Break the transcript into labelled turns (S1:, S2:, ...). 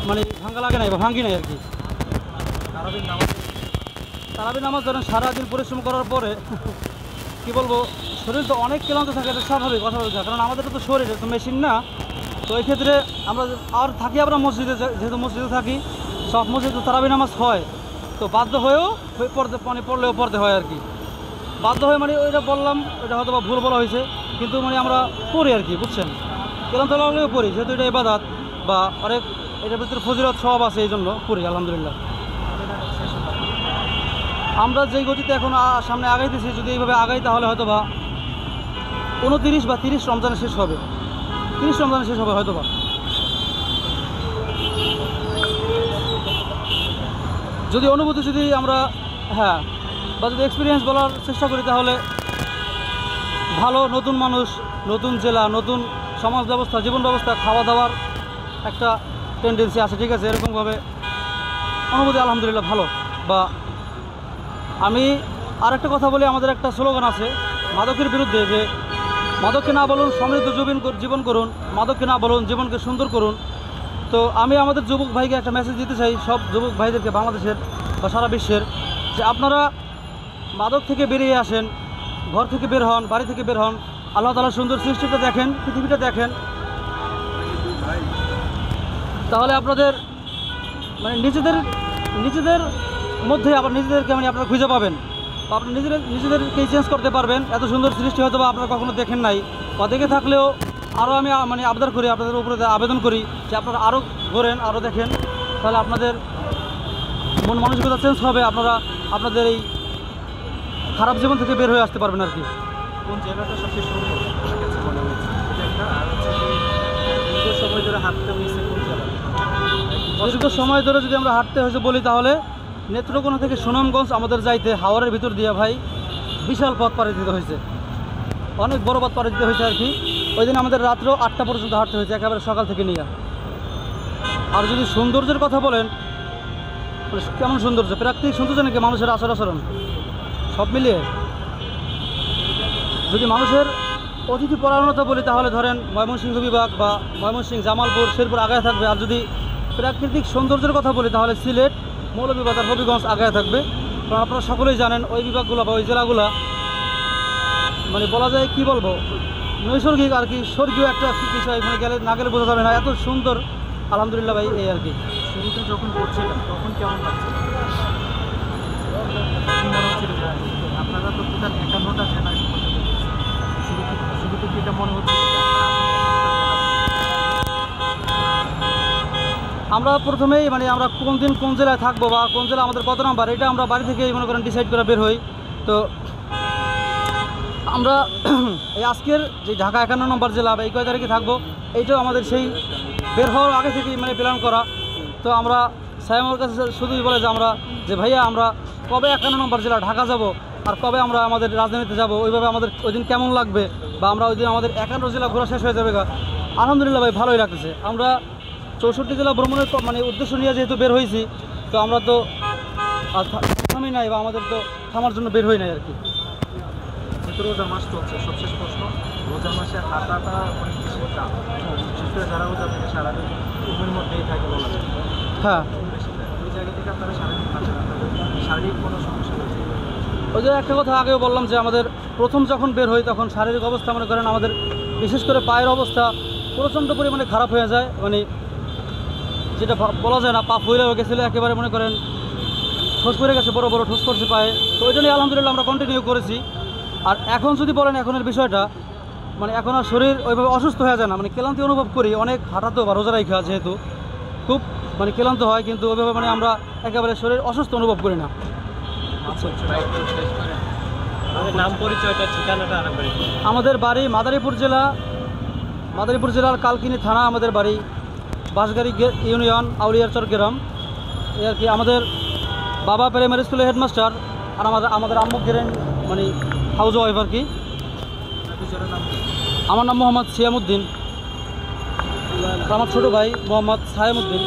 S1: মানে ভাঙ্গা লাগে নাই বা ভাঙ্গি নাই আর কি। তারাবির নামাজ ধরেন সারাদিন পরিশ্রম করার পরে কি বলবো, শরীর তো অনেক ক্লান্ত থাকে, এটা স্বাভাবিক অস্বাভাবিক না, কারণ আমাদের তো শরীর তো মেশিন না। তো এই ক্ষেত্রে আমরা আর থাকি আমরা মসজিদে, যেহেতু মসজিদে থাকি, সব মসজিদে তারাবি নামাজ হয়, তো বাধ্য হয়েও পড়লেও পড়তে হয় আর কি। বাধ্য হয়ে মানে ওইটা বললাম, এটা হয়তো বা ভুল বলা হয়েছে, কিন্তু মানে আমরা পড়ি আর কি, বুঝছেন, ক্লান্ত লাগলেও পড়ি, যেহেতু এটা ইবাদত বা অনেক এটার ভিতরে ফজিলত সব আছে, এই জন্য পড়ি আলহামদুলিল্লাহ। আমরা যেই গতিতে এখন সামনে আগাইতেছি, যদি এইভাবে আগাই তাহলে হয়তো বা 29 বা 30 রমজানে শেষ হবে, 30 রমজানে শেষ হবে হয়তো বা। যদি অনুভূতি যদি আমরা বা যদি এক্সপিরিয়েন্স বলার চেষ্টা করি, তাহলে ভালো, নতুন মানুষ, নতুন জেলা, নতুন সমাজ ব্যবস্থা, জীবন ব্যবস্থা, খাওয়া দাওয়ার একটা টেন্ডেন্সি আছে, ঠিক আছে, এরকমভাবে অনুভূতি আলহামদুলিল্লাহ ভালো। বা আমি আর একটা কথা বলি, আমাদের একটা স্লোগান আছে মাদকের বিরুদ্ধে, যে মাদককে না বলুন সমৃদ্ধ জীবন করুন, মাদককে না বলুন জীবনকে সুন্দর করুন। তো আমি আমাদের যুবক ভাইকে একটা মেসেজ দিতে চাই, সব যুবক ভাইদেরকে, বাংলাদেশের বা সারা বিশ্বের, যে আপনারা মাদক থেকে বেরিয়ে আসেন, ঘর থেকে বের হন, বাড়ি থেকে বের হন, আল্লাহ তাআলার সুন্দর সৃষ্টিটা দেখেন, পৃথিবীটা দেখেন, তাহলে আপনাদের মানে নিজেদের মধ্যে আবার নিজেদেরকে মানে আপনারা খুঁজে পাবেন, বা আপনি নিজেদেরকেই চেঞ্জ করতে পারবেন। এত সুন্দর সৃষ্টি হয়তো বা আপনারা কখনো দেখেন নাই, বা দেখে থাকলেও আরও আমি মানে আবদার করি, আপনাদের উপরে আবেদন করি যে আপনারা আরও ঘোরেন, আরও দেখেন, তাহলে আপনাদের মন মানসিকতা চেঞ্জ হবে, আপনারা আপনাদের এই খারাপ জীবন থেকে বের হয়ে আসতে পারবেন আর কি।
S2: কোন জায়গাটা সবচেয়ে সুন্দর মনে হয়েছে এটা, আর দীর্ঘ সময় ধরে হাঁটতে হয়েছে কোন জায়গা?
S1: দীর্ঘ সময় ধরে যদি আমরা হাঁটতে হয়েছে বলি, তাহলে নেত্রকোনা থেকে সুনামগঞ্জ আমাদের যাইতে হাওরের ভিতর দিয়ে ভাই বিশাল পথ পাড়ি দিতে হয়েছে, অনেক বড় পথ পাড়ি দিতে হয়েছে আর কি। ওই দিন আমাদের রাত্র 8টা পর্যন্ত হাঁটতে হয়েছে, একেবারে সকাল থেকে নিয়ে। আর যদি সৌন্দর্যের কথা বলেন, কেমন সৌন্দর্য, প্রাকৃতিক সৌন্দর্য নাকি মানুষের আচরণ সব মিলিয়ে, যদি মানুষের অতিথি পরায়ণতা বলি, তাহলে ধরেন ময়মনসিংহ বিভাগ বা ময়মনসিংহ, জামালপুর, শেরপুর আগায় থাকবে। আর যদি প্রাকৃতিক সৌন্দর্যের কথা বলি, তাহলে সিলেট, মৌলভীবাজার, হবিগঞ্জ আগায় থাকবে। কারণ আপনারা সকলেই জানেন ওই বিভাগগুলো বা ওই জেলাগুলো মানে বলা যায় কি বলবো, নৈসর্গিক আর কি, স্বর্গীয় একটা বিষয়, মানে না গেলে বোঝা যাবে না, এত সুন্দর আলহামদুলিল্লাহ ভাই, এই আর কি।
S2: শুরুতে যখন করছিলাম তখন কেমন লাগছিল? মনে হচ্ছিল যে আপনারা তো টোটাল 51টা জেলা, শুরুতে কি এটা মনে হচ্ছে?
S1: আমরা প্রথমেই মানে আমরা কোন দিন কোন জেলায় থাকবো বা কোন জেলা আমাদের কত নাম্বার, এটা আমরা বাড়ি থেকেই মনে করেন ডিসাইড করে বের হই। তো আমরা এই আজকের যে ঢাকা 51 নম্বর জেলা বা এই কয় তারিখে থাকবো, এইটাও আমাদের সেই বের হওয়ার আগে থেকেই মানে প্ল্যান করা। তো আমরা সাইমার কাছে শুধুই বলে যে ভাইয়া আমরা কবে 51 নম্বর জেলা ঢাকা যাব, আর কবে আমরা আমাদের রাজধানীতে যাব, ওইভাবে আমাদের ওই দিন কেমন লাগবে, বা আমরা ওই দিন আমাদের 51 জেলা ঘোরা শেষ হয়ে যাবে। আলহামদুলিল্লাহ ভাই ভালোই লাগতেছে। আমরা 64 জেলা ভ্রমণের মানে উদ্দেশ্য নিয়ে যেহেতু বের হয়েছি, তো আমরা তো থামি নাই, বা আমাদের তো থামার জন্য বের হই নাই আর কি।
S2: রোজা মাস চলছে, সবশেষ প্রশ্ন, রোজা মাসে হাঁটাটা অনেক বেশি চাপ, বিশেষ করে যারা রোজা থেকে সারাদিন ঘুমের মধ্যেই থাকে বলা যায়,
S1: হ্যাঁ,
S2: বেশি যায়, ওই জায়গা থেকে আপনারা সারাদিন হাঁটেন, আপনাদের শারীরিক কোনো সমস্যা হয়েছে?
S1: ওই যে একটা কথা আগেও বললাম যে আমাদের প্রথম যখন বের হই, তখন শারীরিক অবস্থা মনে করেন আমাদের বিশেষ করে পায়ের অবস্থা প্রচণ্ড পরিমাণে খারাপ হয়ে যায়, মানে যেটা বলা যায় না, পা ফুলে হয়ে গেছিলো একেবারে, মনে করেন ঠোস পড়ে গেছে, বড় বড় ঠোস পড়ছে পায়ে। তো ওই জন্যই আলহামদুলিল্লাহ আমরা কন্টিনিউ করেছি। আর এখন যদি বলেন এখনের বিষয়টা, মানে এখন আর শরীর ওইভাবে অসুস্থ হয়ে যায় না, মানে ক্লান্তি অনুভব করি অনেক, হাঁটাতেও বা রোজা রাখা যেহেতু খুব মানে ক্লান্ত হয়, কিন্তু ওইভাবে মানে আমরা একেবারে শরীর অসুস্থ অনুভব করি না।
S2: নাম পরিচয়টা, ঠিকানাটা?
S1: আমাদের বাড়ি মাদারীপুর জেলার কালকিনি থানা, আমাদের বাড়ি বাঁশগাড়ি ইউনিয়ন, আউলিয়ারচর গ্রাম, এই আর কি। আমাদের বাবা প্রাইমারি স্কুলের হেডমাস্টার, আর আমাদের আম্মু গেরেন মানে হাউস ওয়াইফ আর কি। আমার নাম মোহাম্মদ সিয়ামউদ্দিন, আমার ছোটো ভাই মোহাম্মদ সায়েমউদ্দিন।